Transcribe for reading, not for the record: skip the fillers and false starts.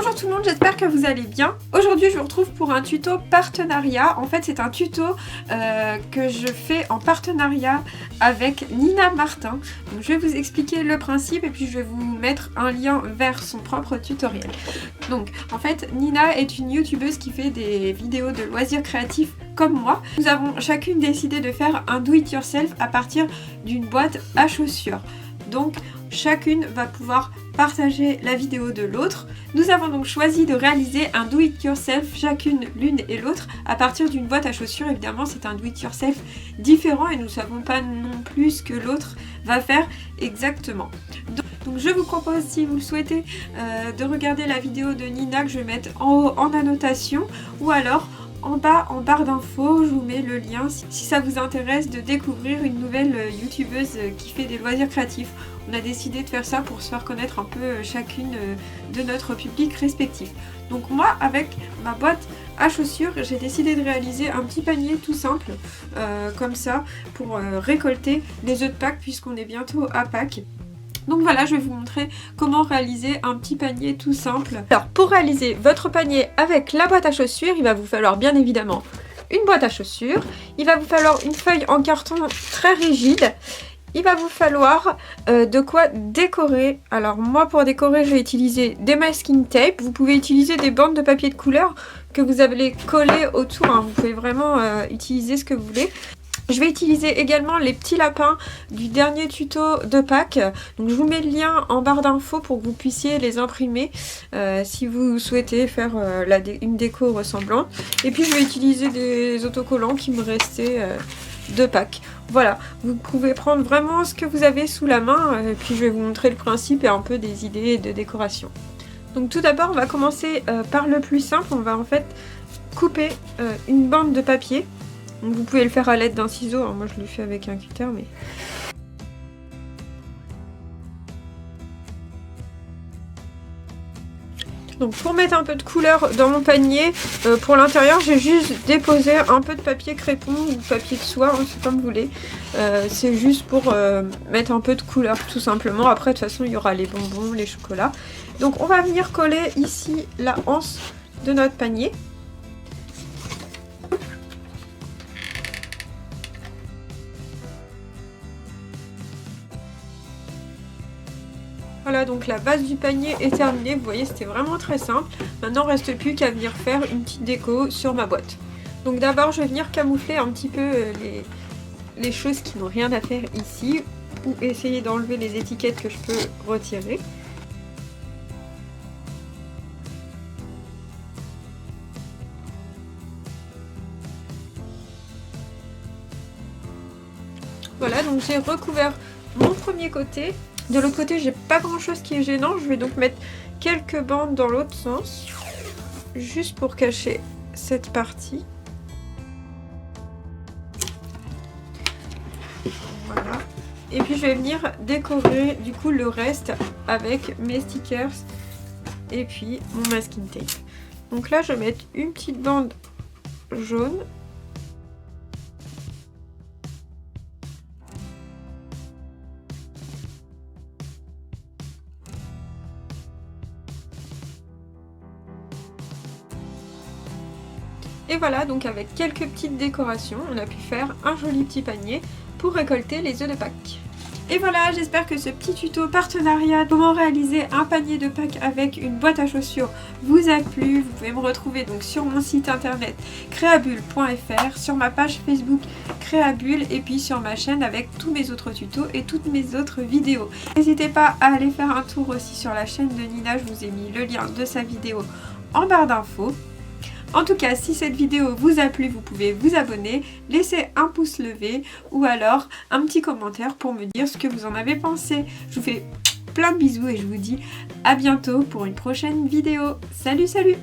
Bonjour tout le monde, j'espère que vous allez bien. Aujourd'hui je vous retrouve pour un tuto partenariat. En fait c'est un tuto que je fais en partenariat avec Nina Martin. Donc, je vais vous expliquer le principe et puis je vais vous mettre un lien vers son propre tutoriel. Donc en fait Nina est une youtubeuse qui fait des vidéos de loisirs créatifs comme moi. Nous avons chacune décidé de faire un do it yourself à partir d'une boîte à chaussures. Donc chacune va pouvoir partager la vidéo de l'autre. Nous avons donc choisi de réaliser un do it yourself chacune l'une et l'autre à partir d'une boîte à chaussures. Évidemment c'est un do it yourself différent et nous ne savons pas non plus ce que l'autre va faire exactement. Donc je vous propose, si vous le souhaitez, de regarder la vidéo de Nina que je vais mettre en haut en annotation, ou alors en bas en barre d'infos, je vous mets le lien si ça vous intéresse de découvrir une nouvelle youtubeuse qui fait des loisirs créatifs. On a décidé de faire ça pour se faire connaître un peu chacune de notre public respectif. Donc moi, avec ma boîte à chaussures, j'ai décidé de réaliser un petit panier tout simple, comme ça, pour récolter les œufs de Pâques, puisqu'on est bientôt à Pâques. Donc voilà, je vais vous montrer comment réaliser un petit panier tout simple. Alors pour réaliser votre panier avec la boîte à chaussures, il va vous falloir bien évidemment une boîte à chaussures, il va vous falloir une feuille en carton très rigide, il va vous falloir de quoi décorer. Alors moi pour décorer je vais utiliser des masking tape, vous pouvez utiliser des bandes de papier de couleur que vous allez coller autour, hein. Vous pouvez vraiment utiliser ce que vous voulez. Je vais utiliser également les petits lapins du dernier tuto de Pâques. Donc je vous mets le lien en barre d'infos pour que vous puissiez les imprimer si vous souhaitez faire une déco ressemblant. Et puis je vais utiliser des autocollants qui me restaient de Pâques. Voilà, vous pouvez prendre vraiment ce que vous avez sous la main, puis je vais vous montrer le principe et un peu des idées de décoration. Donc tout d'abord on va commencer par le plus simple. On va en fait couper une bande de papier. Donc vous pouvez le faire à l'aide d'un ciseau, alors moi je le fais avec un cutter mais... Donc pour mettre un peu de couleur dans mon panier, pour l'intérieur j'ai juste déposé un peu de papier crépon ou papier de soie, hein, c'est comme vous voulez. C'est juste pour mettre un peu de couleur tout simplement. Après de toute façon il y aura les bonbons, les chocolats. Donc on va venir coller ici la anse de notre panier. Voilà, donc la base du panier est terminée, vous voyez c'était vraiment très simple. Maintenant il ne reste plus qu'à venir faire une petite déco sur ma boîte. Donc d'abord je vais venir camoufler un petit peu les choses qui n'ont rien à faire ici, ou essayer d'enlever les étiquettes que je peux retirer. Voilà, donc j'ai recouvert mon premier côté. De l'autre côté, j'ai pas grand chose qui est gênant. Je vais donc mettre quelques bandes dans l'autre sens, juste pour cacher cette partie. Voilà. Et puis je vais venir décorer du coup le reste avec mes stickers et puis mon masking tape. Donc là, je vais mettre une petite bande jaune. Et voilà, donc avec quelques petites décorations, on a pu faire un joli petit panier pour récolter les œufs de Pâques. Et voilà, j'espère que ce petit tuto partenariat comment réaliser un panier de Pâques avec une boîte à chaussures vous a plu. Vous pouvez me retrouver donc sur mon site internet creabulle.fr, sur ma page Facebook Creabulle et puis sur ma chaîne avec tous mes autres tutos et toutes mes autres vidéos. N'hésitez pas à aller faire un tour aussi sur la chaîne de Nina, je vous ai mis le lien de sa vidéo en barre d'infos. En tout cas, si cette vidéo vous a plu, vous pouvez vous abonner, laisser un pouce levé ou alors un petit commentaire pour me dire ce que vous en avez pensé. Je vous fais plein de bisous et je vous dis à bientôt pour une prochaine vidéo. Salut, salut!